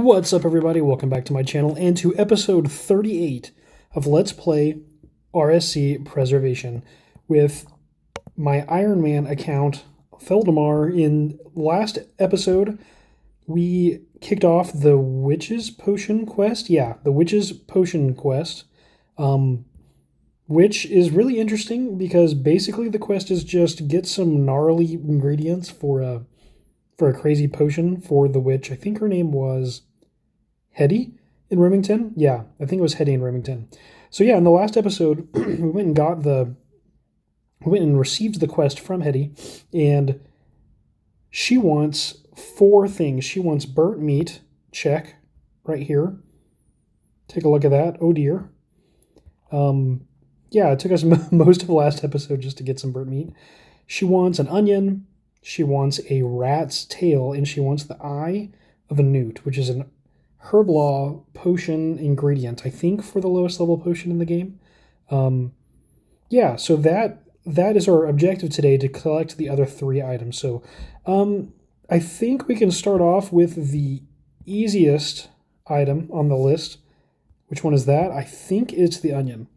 What's up, everybody? Welcome back to my channel and to episode 38 of Let's Play RSC Preservation with my Ironman account, Theldimar. In last episode, we kicked off the Witch's Potion quest. Yeah, the Witch's Potion quest, which is really interesting because basically the quest is just get some gnarly ingredients for a crazy potion for the witch. I think her name was Hetty in Remington? Yeah, I think it was Hetty in Remington. So yeah, in the last episode, we went and received the quest from Hetty, and she wants 4 things. She wants burnt meat, check, right here. Take a look at that. Oh dear. Yeah, it took us most of the last episode just to get some burnt meat. She wants an onion, she wants a rat's tail, and she wants the eye of a newt, which is an herb law potion ingredient, I think, for the lowest level potion in the game. Yeah, so that is our objective today, to collect the other 3 items. So I think we can start off with the easiest item on the list. Which one is that? I think it's the onion.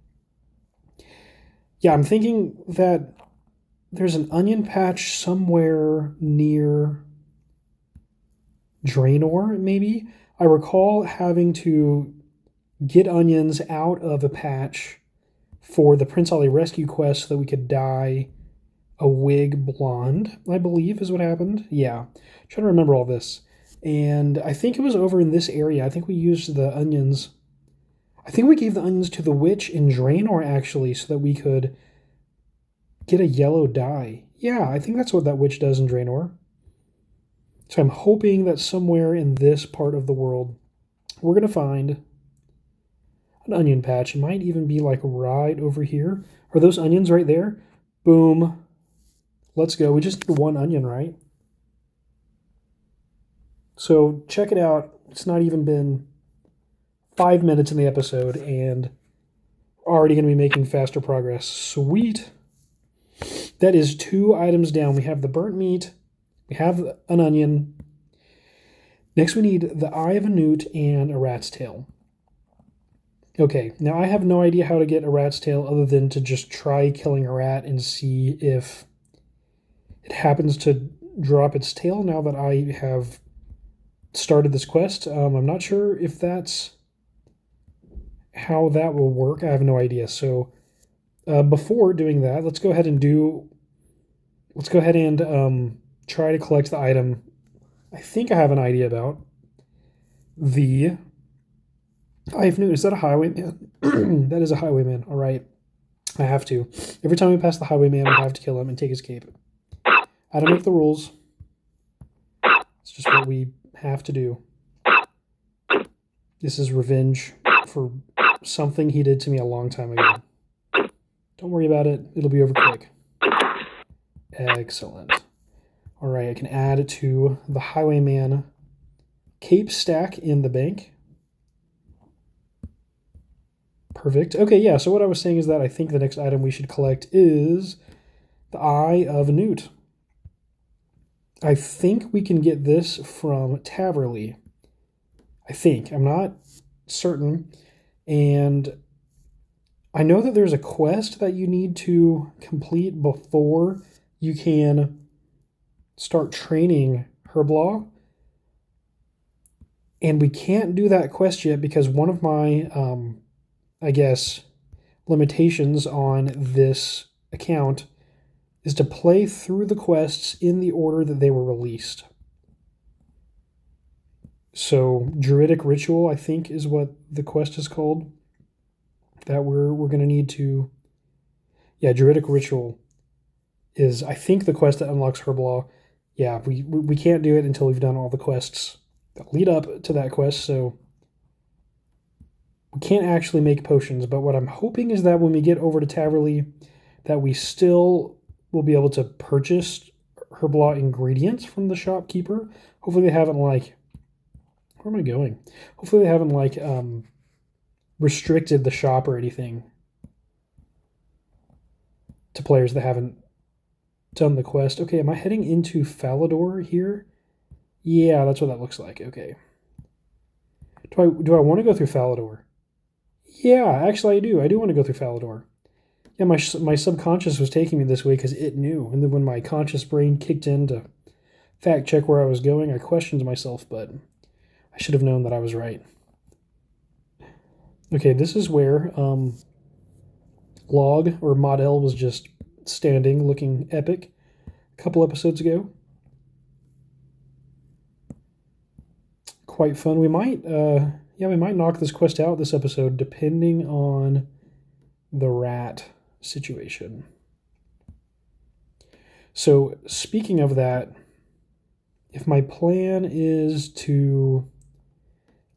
Yeah, I'm thinking that there's an onion patch somewhere near Draenor, maybe? I recall having to get onions out of a patch for the Prince Ali rescue quest so that we could dye a wig blonde, I believe is what happened. Yeah, I'm trying to remember all this. And I think it was over in this area. I think we used the onions. I think we gave the onions to the witch in Draenor, actually, so that we could get a yellow dye. Yeah, I think that's what that witch does in Draenor. So I'm hoping that somewhere in this part of the world, we're going to find an onion patch. It might even be like right over here. Are those onions right there? Boom. Let's go. We just need 1 onion, right? So check it out. It's not even been 5 minutes in the episode, and we're already going to be making faster progress. Sweet. That is 2 items down. We have the burnt meat. We have an onion. Next, we need the eye of a newt and a rat's tail. Okay, now I have no idea how to get a rat's tail other than to just try killing a rat and see if it happens to drop its tail now that I have started this quest. I'm not sure if that's how that will work. I have no idea. So before doing that, let's go ahead and try to collect the item I think I have an idea about. The Eye of Newt. Is that a highwayman? That is a highwayman. All right. I have to. Every time we pass the highwayman, we have to kill him and take his cape. I don't make the rules. It's just what we have to do. This is revenge for something he did to me a long time ago. Don't worry about it. It'll be over quick. Excellent. All right, I can add it to the highwayman cape stack in the bank. Perfect. Okay, yeah, so what I was saying is that I think the next item we should collect is the eye of a newt. I think we can get this from Taverly. I think. I'm not certain. And I know that there's a quest that you need to complete before you can start training Herblaw. And we can't do that quest yet because one of my, I guess, limitations on this account is to play through the quests in the order that they were released. So Druidic Ritual, I think, is what the quest is called. That we're going to need to... Yeah, Druidic Ritual is, I think, the quest that unlocks Herblaw. Yeah, we can't do it until we've done all the quests that lead up to that quest, so we can't actually make potions. But what I'm hoping is that when we get over to Taverly, that we still will be able to purchase Herblaw ingredients from the shopkeeper. Hopefully they haven't, like... Where am I going? Hopefully they haven't, like, restricted the shop or anything to players that haven't done the quest. Okay, am I heading into Falador here? Yeah, that's what that looks like. Okay. Do I want to go through Falador? Yeah, actually I do. I do want to go through Falador. Yeah, my subconscious was taking me this way because it knew. And then when my conscious brain kicked in to fact check where I was going, I questioned myself, but I should have known that I was right. Okay, this is where Log or Model was just standing looking epic a couple episodes ago. Quite fun. We might knock this quest out this episode depending on the rat situation. So speaking of that, if my plan is to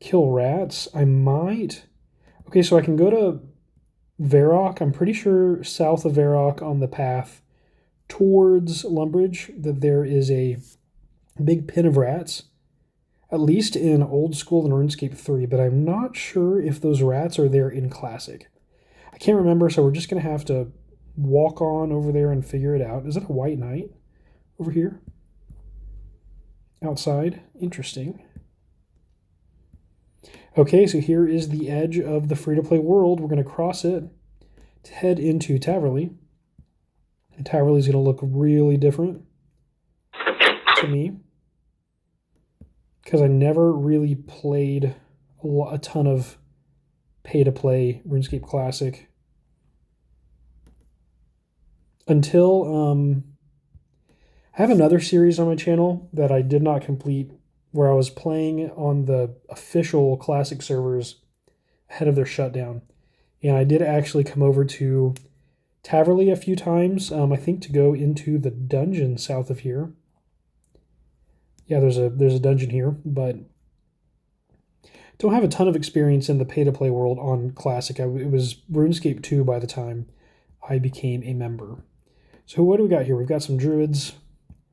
kill rats, I might... Okay, so I can go to Varrock. I'm pretty sure south of Varrock on the path towards Lumbridge that there is a big pen of rats, at least in Old School and RuneScape 3, but I'm not sure if those rats are there in Classic. I can't remember, so we're just going to have to walk on over there and figure it out. Is that a white knight over here? Outside? Interesting. Okay, so here is the edge of the free-to-play world. We're going to cross it to head into Taverly. And Taverly's going to look really different to me because I never really played a ton of pay-to-play RuneScape Classic until I have another series on my channel that I did not complete where I was playing on the official Classic servers ahead of their shutdown. And I did actually come over to Taverly a few times, I think to go into the dungeon south of here. Yeah, there's a dungeon here, but don't have a ton of experience in the pay-to-play world on Classic. It was RuneScape 2 by the time I became a member. So what do we got here? We've got some druids.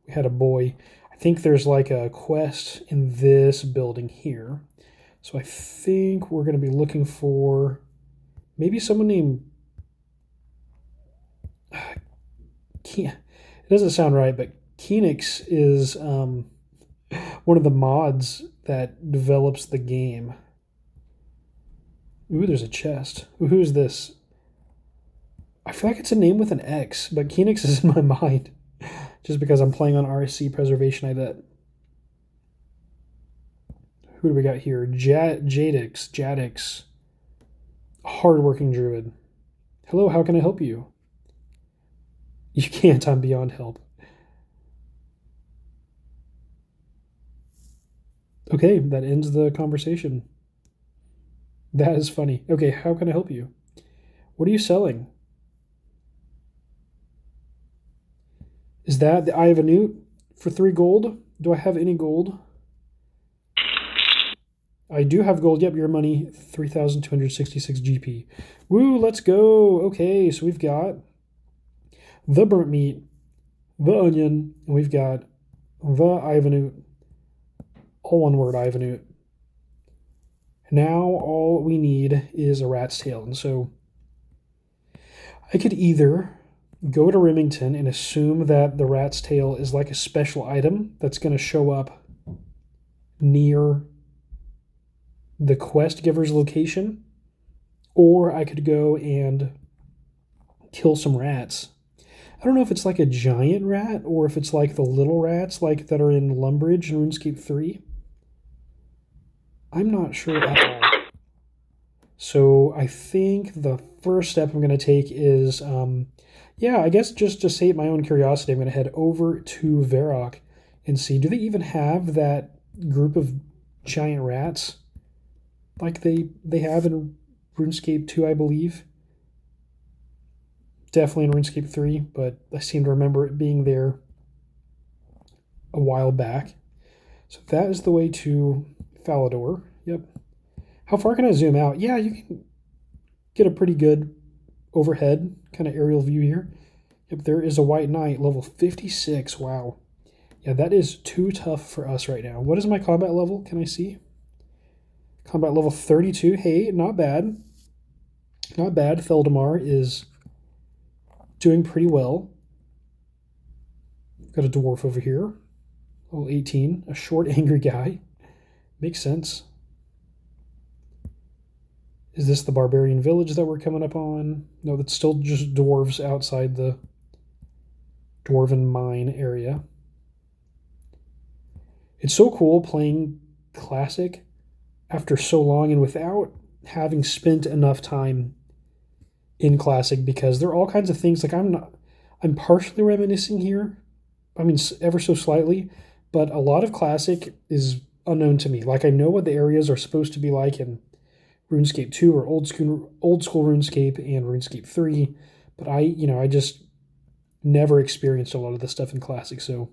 We had a boy. I think there's like a quest in this building here. So I think we're going to be looking for maybe someone named... It doesn't sound right, but Kenix is one of the mods that develops the game. Ooh, there's a chest. Ooh, who is this? I feel like it's a name with an X, but Kenix is in my mind. Just because I'm playing on RSC preservation, I bet. Who do we got here? Jadix. Hardworking druid. Hello, how can I help you? You can't, I'm beyond help. Okay, that ends the conversation. That is funny. Okay, how can I help you? What are you selling? Is that the Eye of a Newt for 3 gold? Do I have any gold? I do have gold. Yep, your money, 3,266 GP. Woo, let's go. Okay, so we've got the burnt meat, the onion, and we've got the Eye of a Newt. All one word, Eye of a Newt. Now all we need is a rat's tail. And so I could either go to Remington and assume that the rat's tail is like a special item that's going to show up near the quest giver's location, or I could go and kill some rats. I don't know if it's like a giant rat or if it's like the little rats like that are in Lumbridge and RuneScape 3. I'm not sure at all. So I think the first step I'm going to take is, I guess just to sate my own curiosity, I'm going to head over to Varrock and see, do they even have that group of giant rats like they have in RuneScape 2, I believe? Definitely in RuneScape 3, but I seem to remember it being there a while back. So that is the way to Falador. Yep. How far can I zoom out? Yeah, you can get a pretty good overhead kind of aerial view here. Yep, there is a white knight, level 56. Wow. Yeah, that is too tough for us right now. What is my combat level? Can I see? Combat level 32. Hey, not bad. Not bad. Theldimar is doing pretty well. Got a dwarf over here. Level 18. A short, angry guy. Makes sense. Is this the barbarian village that we're coming up on? No, that's still just dwarves outside the dwarven mine area. It's so cool playing Classic after so long and without having spent enough time in Classic, because there are all kinds of things like I'm partially reminiscing here. I mean, ever so slightly, but a lot of Classic is unknown to me. Like, I know what the areas are supposed to be like in RuneScape 2 or old school RuneScape and RuneScape 3, but I just never experienced a lot of this stuff in Classic. So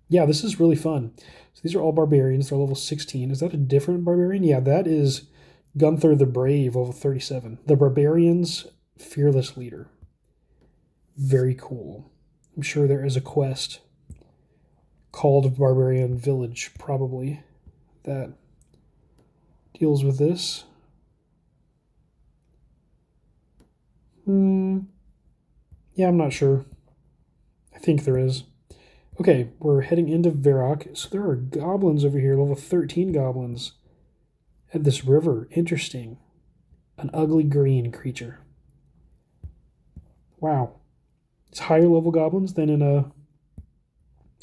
yeah, this is really fun. So these are all barbarians. They're level 16. Is that a different barbarian? Yeah, that is Gunther the Brave, level 37. The barbarians, fearless leader. Very cool. I'm sure there is a quest called Barbarian Village, probably, that deals with this. Yeah, I'm not sure. I think there is. Okay, we're heading into Varrock. So there are goblins over here, level 13 goblins at this river. Interesting. An ugly green creature. Wow. It's higher level goblins than in a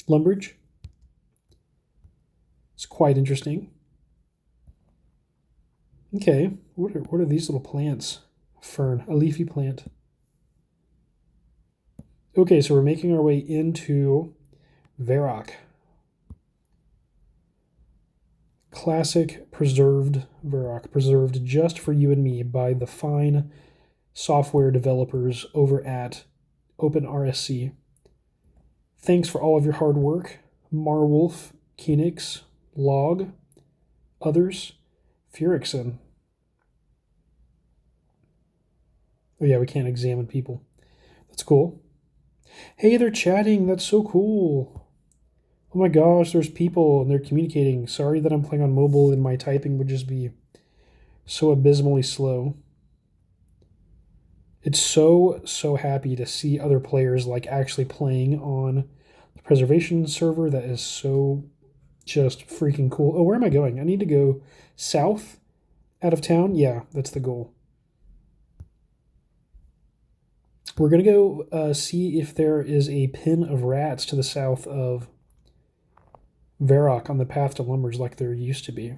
Lumbridge. It's quite interesting. Okay, what are these little plants? Fern, a leafy plant. Okay, so we're making our way into Varrock. Classic preserved Varrock, preserved just for you and me by the fine software developers over at OpenRSC. Thanks for all of your hard work, Marwolf, Kenix, Log, others, Furixon. Oh yeah, we can't examine people. That's cool. Hey, they're chatting. That's so cool. Oh my gosh, there's people and they're communicating. Sorry that I'm playing on mobile and my typing would just be so abysmally slow. It's so happy to see other players like actually playing on the preservation server. That is so just freaking cool. Oh, where am I going? I need to go south out of town. Yeah, that's the goal. We're going to go see if there is a pen of rats to the south of Varrock on the path to Lumbridge like there used to be.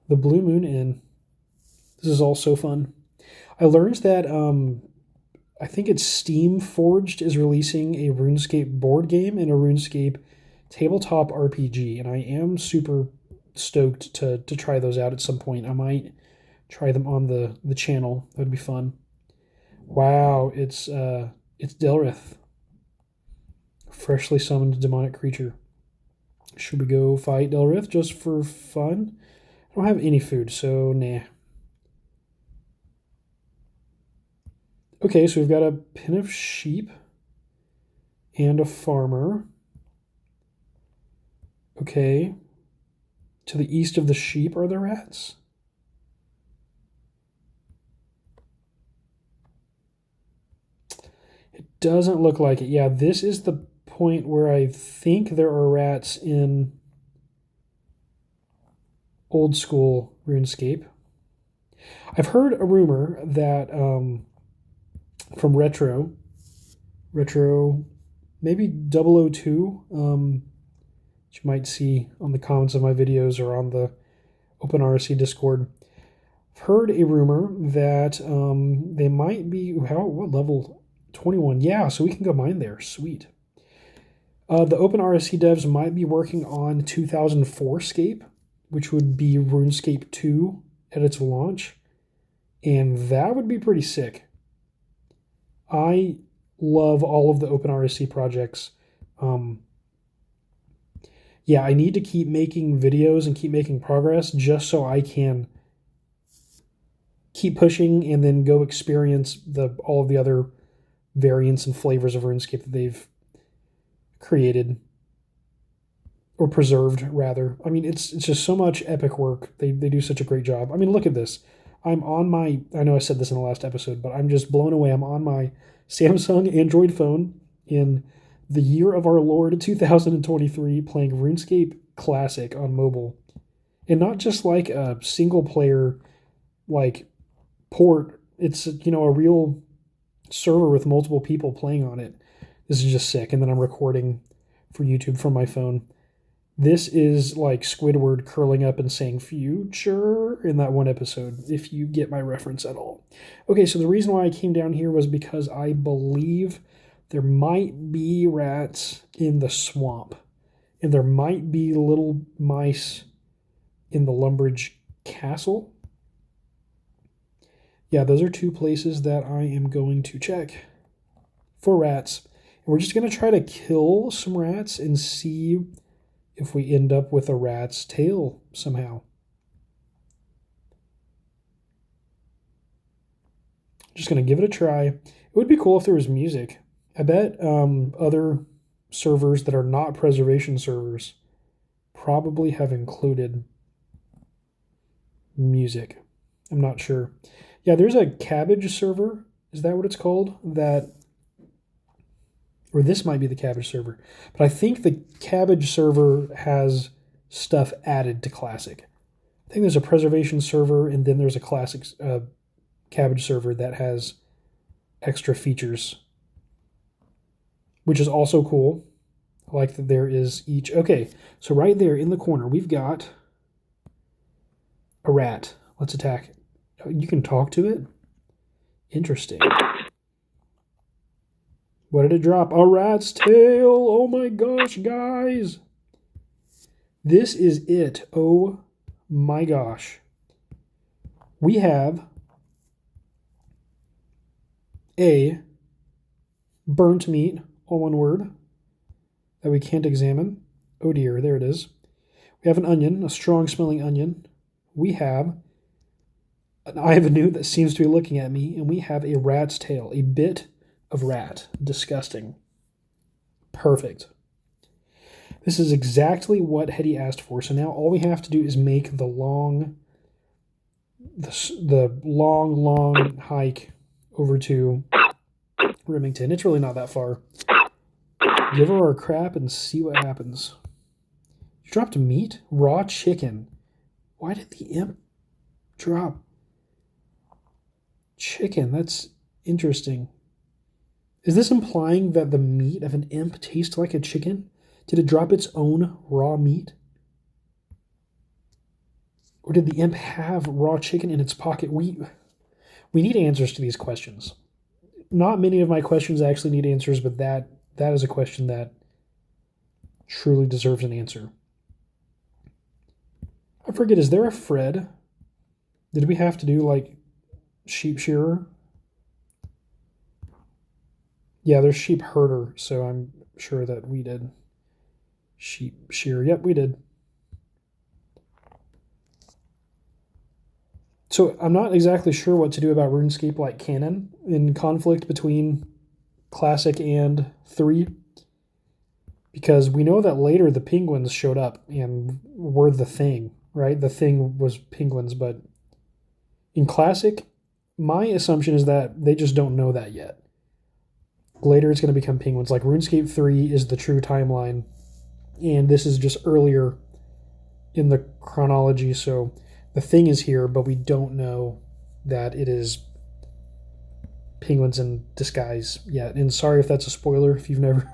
The Blue Moon Inn. This is all so fun. I learned that I think it's Steam Forged is releasing a RuneScape board game and a RuneScape tabletop RPG, and I am super stoked to try those out at some point. I might try them on the channel. That'd be fun. Wow, it's Delrith, freshly summoned demonic creature. Should we go fight Delrith just for fun? I don't have any food, so nah. Okay, so we've got a pen of sheep and a farmer. Okay. To the east of the sheep are the rats. It doesn't look like it. Yeah, this is the point where I think there are rats in old school RuneScape. I've heard a rumor that from Retro, maybe 002, which you might see on the comments of my videos or on the OpenRSC Discord. I've heard a rumor that they might be, what level? 21. Yeah, so we can go mine there. Sweet. The OpenRSC devs might be working on 2004 Scape, which would be RuneScape 2 at its launch, and that would be pretty sick. I love all of the OpenRSC projects. Yeah, I need to keep making videos and keep making progress just so I can keep pushing and then go experience all of the other variants and flavors of RuneScape that they've created or preserved, rather. I mean, it's just so much epic work. They do such a great job. I mean, look at this. I know I said this in the last episode, but I'm just blown away. I'm on my Samsung Android phone in the year of our Lord 2023 playing RuneScape Classic on mobile. And not just like a single player like port. It's, a real server with multiple people playing on it. This is just sick. And then I'm recording for YouTube from my phone. This is like Squidward curling up and saying future in that one episode, if you get my reference at all. Okay, so the reason why I came down here was because I believe there might be rats in the swamp. And there might be little mice in the Lumbridge Castle. Yeah, those are two places that I am going to check for rats. And we're just going to try to kill some rats and see if we end up with a rat's tail somehow. Just going to give it a try. It would be cool if there was music. I bet other servers that are not preservation servers probably have included music. I'm not sure. Yeah, there's a cabbage server. Is that what it's called? Or this might be the cabbage server. But I think the cabbage server has stuff added to classic. I think there's a preservation server, and then there's a classic cabbage server that has extra features, which is also cool. I like that there is each. Okay, so right there in the corner, we've got a rat. Let's attack it. You can talk to it? Interesting. What did it drop? A rat's tail. Oh my gosh, guys. This is it. Oh my gosh. We have a burnt meat, all one word, that we can't examine. Oh dear, there it is. We have an onion, a strong smelling onion. We have an eye of a newt that seems to be looking at me, and we have a rat's tail, a bit of rat. Disgusting. Perfect. This is exactly what Hetty asked for. So now all we have to do is make the long hike over to Remington. It's really not that far. Give her our crap and see what happens. You dropped meat? Raw chicken. Why did the imp drop chicken? That's interesting. Is this implying that the meat of an imp tastes like a chicken? Did it drop its own raw meat? Or did the imp have raw chicken in its pocket? We need answers to these questions. Not many of my questions actually need answers, but that is a question that truly deserves an answer. I forget, is there a Fred? Did we have to do like sheep shearer? Yeah, there's sheep herder, so I'm sure that we did sheep shearer. Yep, we did. So I'm not exactly sure what to do about RuneScape like canon in conflict between Classic and 3, because we know that later the penguins showed up and were the thing, right? The thing was penguins, but in Classic, my assumption is that they just don't know that yet. Later it's going to become penguins. Like RuneScape 3 is the true timeline, and this is just earlier in the chronology, so the thing is here, but we don't know that it is penguins in disguise yet. And sorry if that's a spoiler if you've never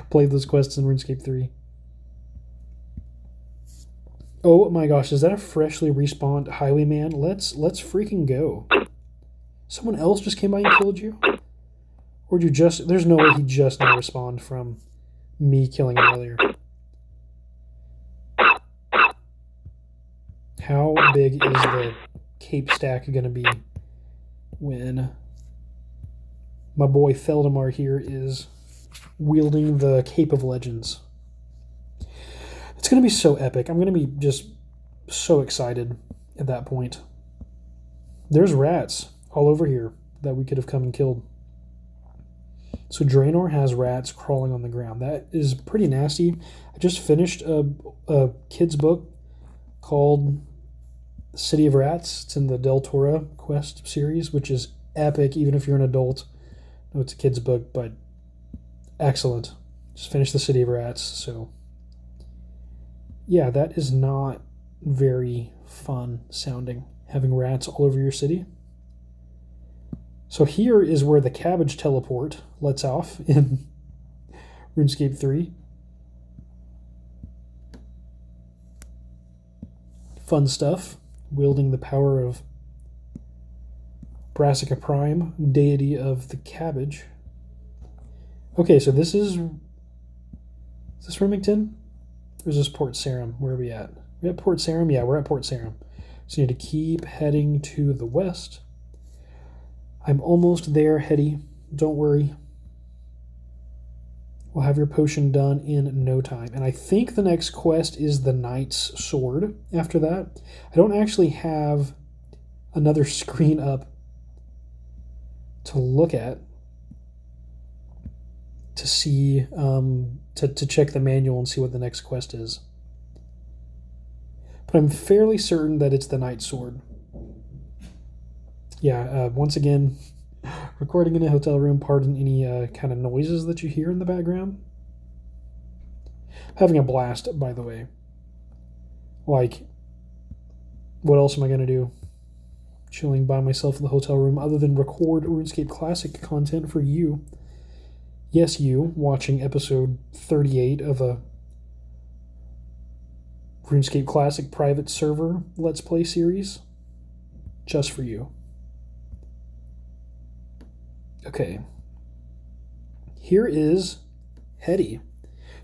played those quests in RuneScape 3. Oh my gosh, is that a freshly respawned highwayman? Let's freaking go. Someone else just came by and killed you? Or did you just... There's no way he just now respawned from me killing him earlier. How big is the cape stack going to be when my boy Theldimar here is wielding the Cape of Legends? It's going to be so epic. I'm going to be just so excited at that point. There's rats all over here that we could have come and killed. So Draenor has rats crawling on the ground. That is pretty nasty. I just finished a kid's book called City of Rats. It's in the Del Toro quest series, which is epic, even if you're an adult. No, it's a kid's book, but excellent. Just finished the City of Rats, so yeah, that is not very fun sounding. having rats all over your city. So here is where the cabbage teleport lets off in RuneScape 3. Fun stuff, wielding the power of Brassica Prime, deity of the cabbage. Okay, so this is this Remington? Or is this Port Sarim? Where are we at? We're at Port Sarim? Yeah, we're at Port Sarim. So you need to keep heading to the west. I'm almost there, Hetty. Don't worry. We'll have your potion done in no time. And I think the next quest is the Knight's Sword after that. I don't actually have another screen up to look at to see, to check the manual and see what the next quest is. But I'm fairly certain that it's the Knight's Sword. Yeah, once again, recording in a hotel room, pardon any kind of noises that you hear in the background. Having a blast, by the way. Like, what else am I going to do? Chilling by myself in the hotel room other than record RuneScape Classic content for you. Yes, you, watching episode 38 of a RuneScape Classic private server Let's Play series. Just for you. Okay. Here is Hetty.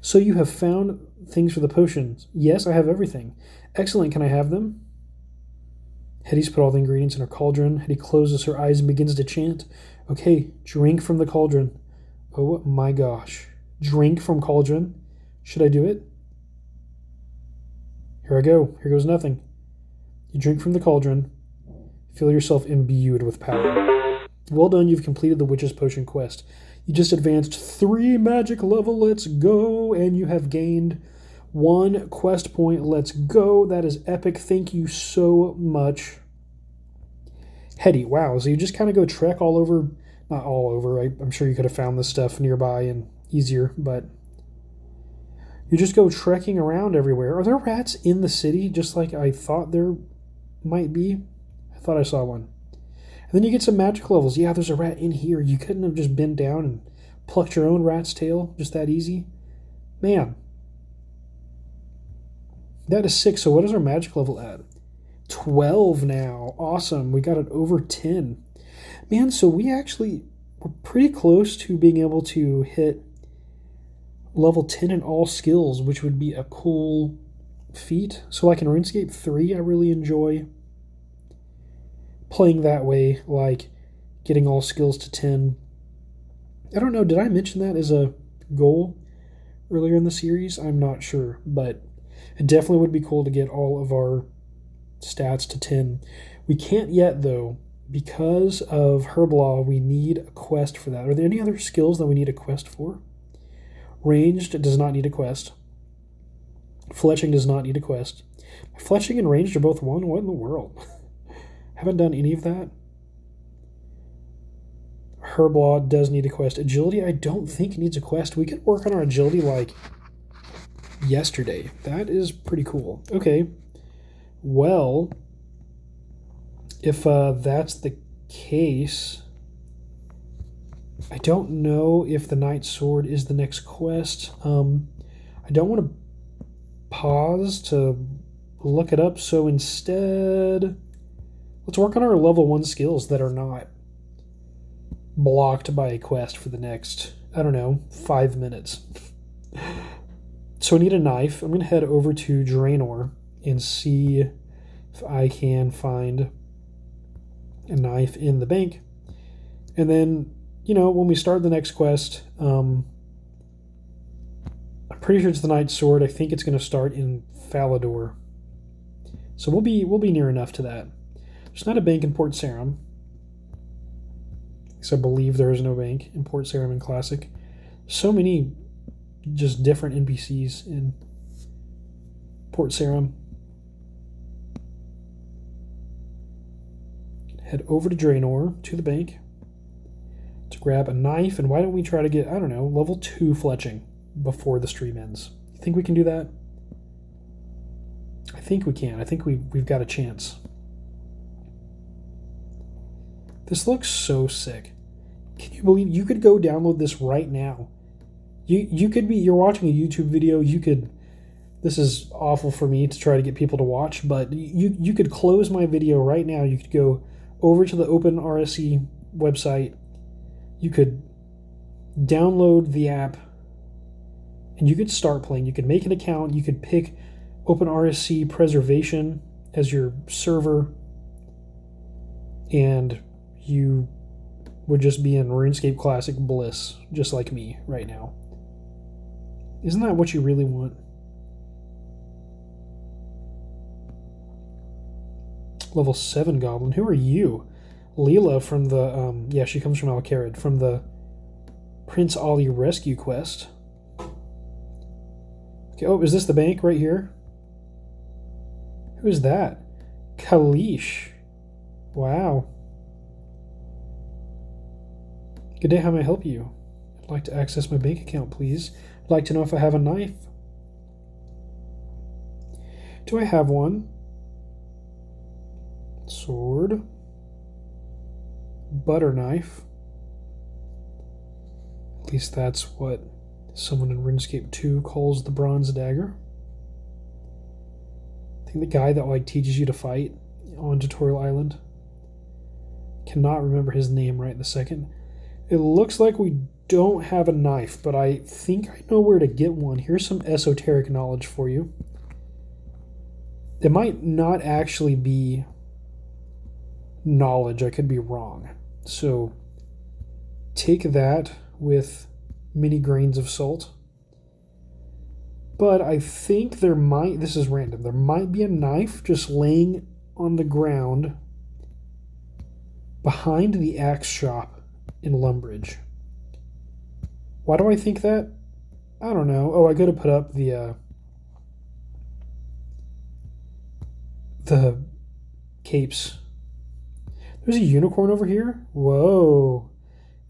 So you have found things for the potions. Yes, I have everything. Excellent, can I have them? Hetty's put all the ingredients in her cauldron. Hetty closes her eyes and begins to chant. Okay, drink from the cauldron. Oh my gosh. Drink from cauldron. Should I do it? Here I go. Here goes nothing. You drink from the cauldron. Feel yourself imbued with power. Well done, you've completed the Witch's Potion quest. You just advanced 3 magic level, let's go, and you have gained 1 quest point, let's go. That is epic, thank you so much. Hetty, wow, so you just kind of go trek all over, not all over, I'm sure you could have found this stuff nearby and easier, but you just go trekking around everywhere. Are there rats in the city, just like I thought there might be? I thought I saw one. And then you get some magic levels. Yeah, there's a rat in here. You couldn't have just bent down and plucked your own rat's tail just that easy? Man. That is 6. So what is our magic level at? 12 now. Awesome. We got it over 10. Man, so we're pretty close to being able to hit level 10 in all skills, which would be a cool feat. So like in RuneScape 3, I really enjoy playing that way, like getting all skills to 10. I don't know, did I mention that as a goal earlier in the series? I'm not sure, but it definitely would be cool to get all of our stats to 10. We can't yet, though. Because of Herb-Law, we need a quest for that. Are there any other skills that we need a quest for? Ranged does not need a quest. Fletching does not need a quest. Fletching and ranged are both 1? What in the world? Haven't done any of that. Herb-Law does need a quest. Agility, I don't think needs a quest. We could work on our agility like yesterday. That is pretty cool. Okay. Well, if that's the case, I don't know if the Knight's Sword is the next quest. I don't want to pause to look it up, so instead, let's work on our level 1 skills that are not blocked by a quest for the next, 5 minutes. So I need a knife. I'm going to head over to Draenor and see if I can find a knife in the bank. And then, when we start the next quest, I'm pretty sure it's the Knight's Sword. I think it's going to start in Falador. So we'll be near enough to that. There's not a bank in Port Sarim. Because I believe there is no bank in Port Sarim in Classic. So many just different NPCs in Port Sarim. Head over to Draenor, to the bank, to grab a knife, and why don't we try to get, level 2 fletching before the stream ends? You think we can do that? I think we can. I think we've got a chance. This looks so sick. Can you believe you could go download this right now? You could be, you're watching a YouTube video, you could, this is awful for me to try to get people to watch, but you could close my video right now. You could go over to the Open RSC website. You could download the app and you could start playing. You could make an account. You could pick Open RSC Preservation as your server, and you would just be in RuneScape Classic bliss, just like me right now. Isn't that what you really want? Level 7 Goblin. Who are you? Leela from the, yeah, she comes from Al-Kharid, from the Prince Ali rescue quest. Okay, oh, is this the bank right here? Who is that? Kalish. Wow. Good day, how may I help you? I'd like to access my bank account, please. I'd like to know if I have a knife. Do I have one? Sword. Butter knife. At least that's what someone in RuneScape 2 calls the bronze dagger. I think the guy that like teaches you to fight on Tutorial Island. Cannot remember his name right this second. It looks like we don't have a knife, but I think I know where to get one. Here's some esoteric knowledge for you. It might not actually be knowledge. I could be wrong. So take that with many grains of salt. But I think there might, this is random, there might be a knife just laying on the ground behind the axe shop in Lumbridge. Why do I think that? I don't know. Oh, I gotta put up the capes. There's a unicorn over here? Whoa.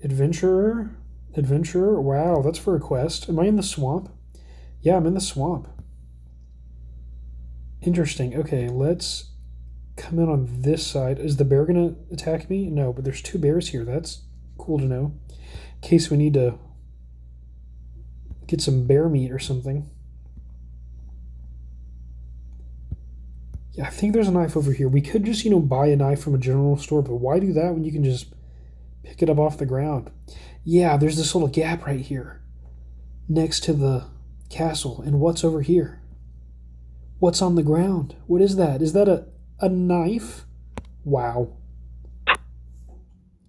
Adventurer? Adventurer? Wow, that's for a quest. Am I in the swamp? Yeah, I'm in the swamp. Interesting. Okay, let's come in on this side. Is the bear gonna attack me? No, but there's two bears here. That's cool to know. In case we need to get some bear meat or something. Yeah, I think there's a knife over here. We could just, buy a knife from a general store, but why do that when you can just pick it up off the ground? Yeah, there's this little gap right here next to the castle. And what's over here? What's on the ground? What is that? Is that a knife? Wow.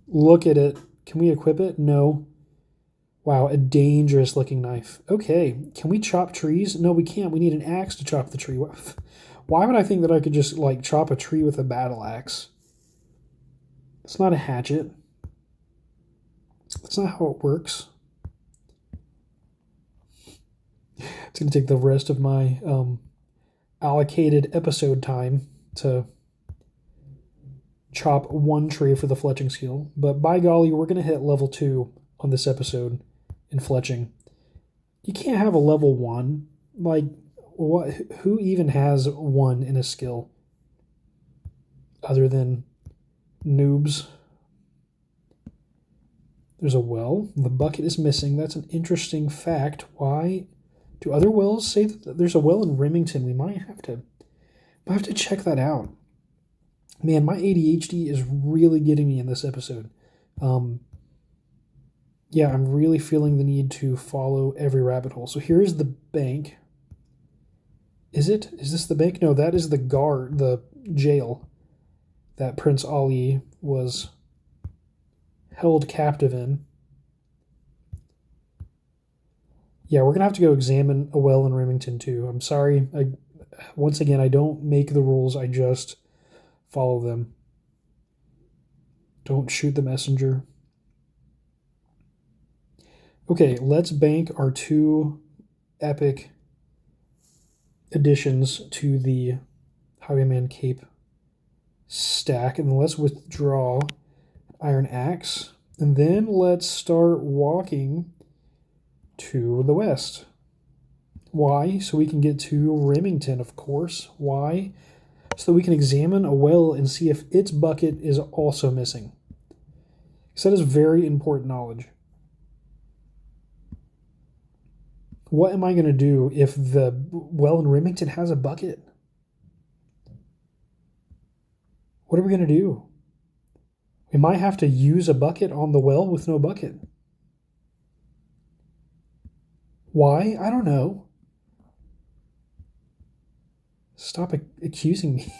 Look at it. Can we equip it? No. Wow, a dangerous looking knife. Okay, can we chop trees? No, we can't. We need an axe to chop the tree. Why would I think that I could just, chop a tree with a battle axe? It's not a hatchet. That's not how it works. It's going to take the rest of my allocated episode time to chop one tree for the fletching skill. But by golly, we're going to hit level 2 on this episode in fletching. You can't have a level 1. What? Who even has 1 in a skill other than noobs? There's a well. The bucket is missing. That's an interesting fact. Why do other wells say that there's a well in Remington? We might have to check that out. Man, my ADHD is really getting me in this episode. Yeah, I'm really feeling the need to follow every rabbit hole. So here's the bank. Is it? Is this the bank? No, that is the jail that Prince Ali was held captive in. Yeah, we're going to have to go examine a well in Remington too. I'm sorry. Once again, I don't make the rules. I just follow them. Don't shoot the messenger. Okay, let's bank our 2 epic additions to the Highwayman Cape stack, and then let's withdraw Iron Axe, and then let's start walking to the west. Why? So we can get to Remington, of course. Why? So that we can examine a well and see if its bucket is also missing. So that is very important knowledge. What am I going to do if the well in Remington has a bucket? What are we going to do? We might have to use a bucket on the well with no bucket. Why? I don't know. Stop accusing me.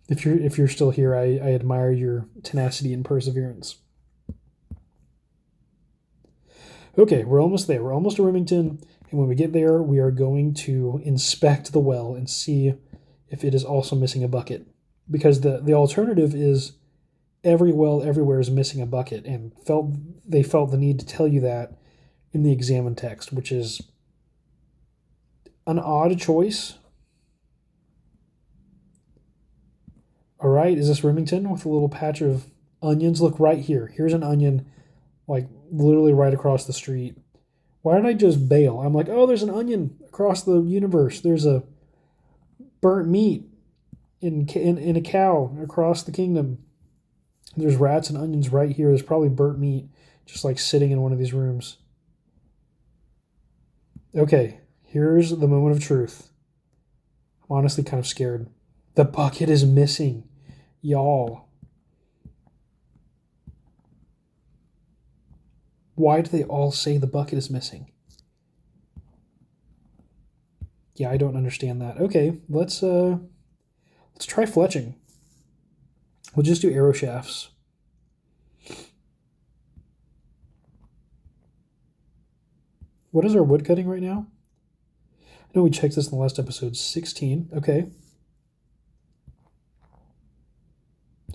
If you're still here, I admire your tenacity and perseverance. Okay, we're almost there. We're almost to Remington, and when we get there, we are going to inspect the well and see if it is also missing a bucket. Because the alternative is every well everywhere is missing a bucket, and they felt the need to tell you that in the examine text, which is an odd choice. All right, is this Remington with a little patch of onions? Look right here. Here's an onion, like literally right across the street. Why did I just bail? I'm like, oh, there's an onion across the universe. There's a burnt meat in a cow across the kingdom. There's rats and onions right here. There's probably burnt meat just like sitting in one of these rooms. Okay, here's the moment of truth. I'm honestly kind of scared. The bucket is missing. Y'all. Why do they all say the bucket is missing? Yeah, I don't understand that. Okay, let's try fletching. We'll just do arrow shafts. What is our wood cutting right now? I know we checked this in the last episode. 16. Okay.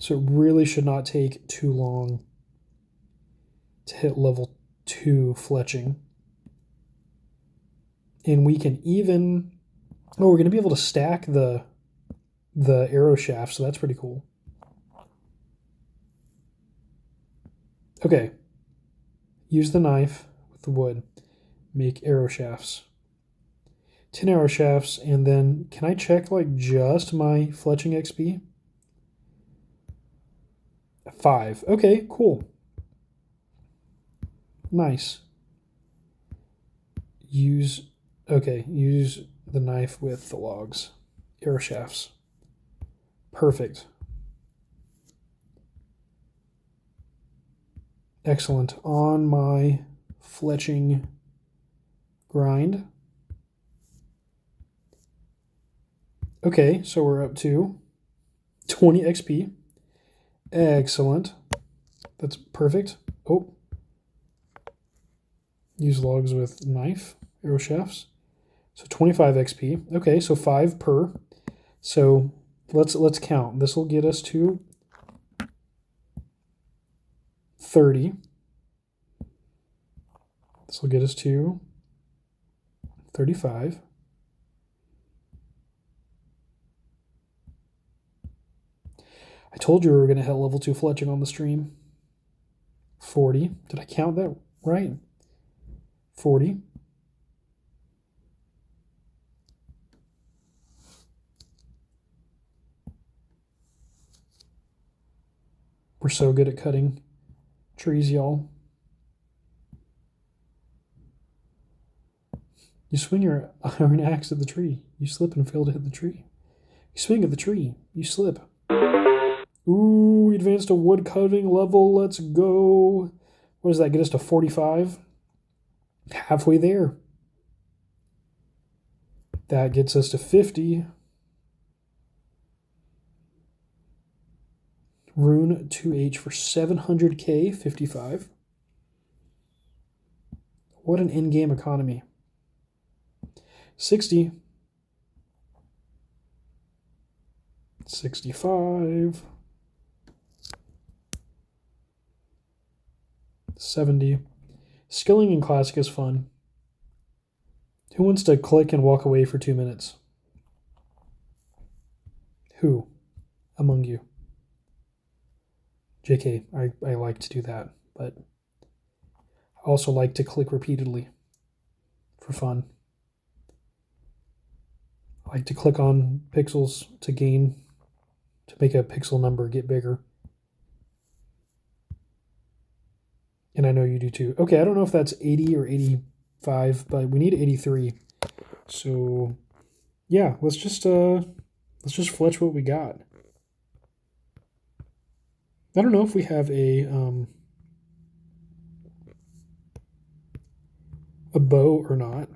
So it really should not take too long to hit level 2 fletching. And we can even... Oh, we're going to be able to stack the arrow shaft, so that's pretty cool. Okay. Use the knife with the wood. Make arrow shafts. 10 arrow shafts, and then can I check like just my fletching XP? 5. Okay, cool. Nice. Use the knife with the logs. Arrow shafts. Perfect. Excellent. On my fletching grind. Okay, so we're up to 20 XP. Excellent. That's perfect. Oh. Use logs with knife, arrow shafts. So 25 XP. Okay, so 5 per. So let's count. This will get us to 30. This will get us to 35. I told you we were going to hit level 2 fletching on the stream. 40. Did I count that right? 40. We're so good at cutting trees, y'all. You swing your iron axe at the tree. You slip and fail to hit the tree. You swing at the tree. You slip. Ooh, we advanced a wood cutting level. Let's go. What does that get us to? 45? Halfway there. That gets us to 50. Rune 2H for 700k, 55. What an in-game economy. 60. 65. 70. Skilling in Classic is fun. Who wants to click and walk away for 2 minutes? Who among you? JK, I like to do that, but I also like to click repeatedly for fun. I like to click on pixels to make a pixel number get bigger. And I know you do too. Okay, I don't know if that's 80 or 85, but we need 83. So yeah, let's just fletch what we got. I don't know if we have a bow or not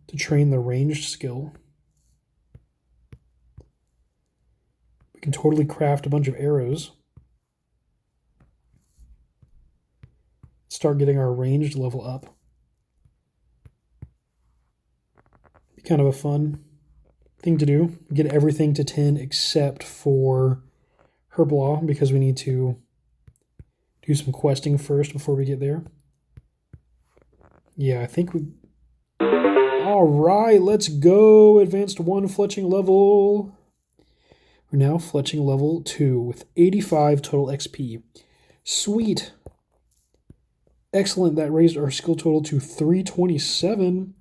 to train the ranged skill. We can totally craft a bunch of arrows. Start getting our ranged level up. Be kind of a fun thing to do. Get everything to 10 except for Herblaw because we need to do some questing first before we get there. Yeah, I think we... All right, let's go. Advanced 1 fletching level. We're now fletching level 2 with 85 total XP. Sweet. Excellent. That raised our skill total to 327.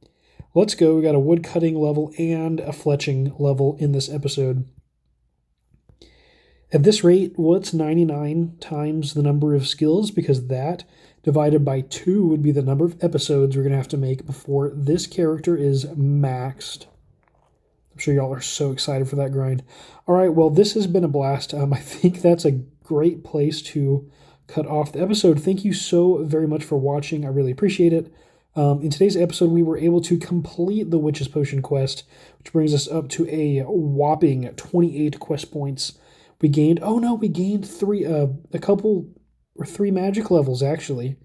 Let's go. We got a wood cutting level and a fletching level in this episode. At this rate, what's 99 times the number of skills? Because that divided by 2 would be the number of episodes we're going to have to make before this character is maxed. I'm sure y'all are so excited for that grind. All right, well, this has been a blast. I think that's a great place to cut off the episode. Thank you so very much for watching. I really appreciate it. In today's episode, we were able to complete the Witch's Potion quest, which brings us up to a whopping 28 quest points. We gained 3 magic levels, actually.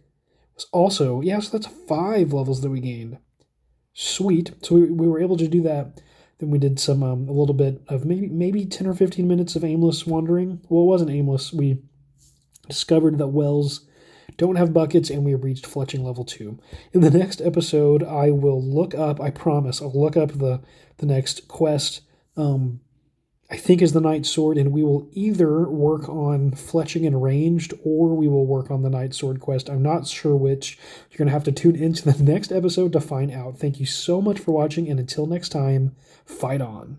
Also, yeah, so that's 5 levels that we gained. Sweet. So we were able to do that. Then we did some, a little bit of maybe 10 or 15 minutes of aimless wandering. Well, it wasn't aimless. We discovered that wells don't have buckets, and we reached fletching level 2. In the next episode, I will look up, I promise, I'll look up the next quest, I think is the Night Sword, and we will either work on fletching and ranged, or we will work on the Night Sword quest. I'm not sure which. You're going to have to tune into the next episode to find out. Thank you so much for watching, and until next time, fight on.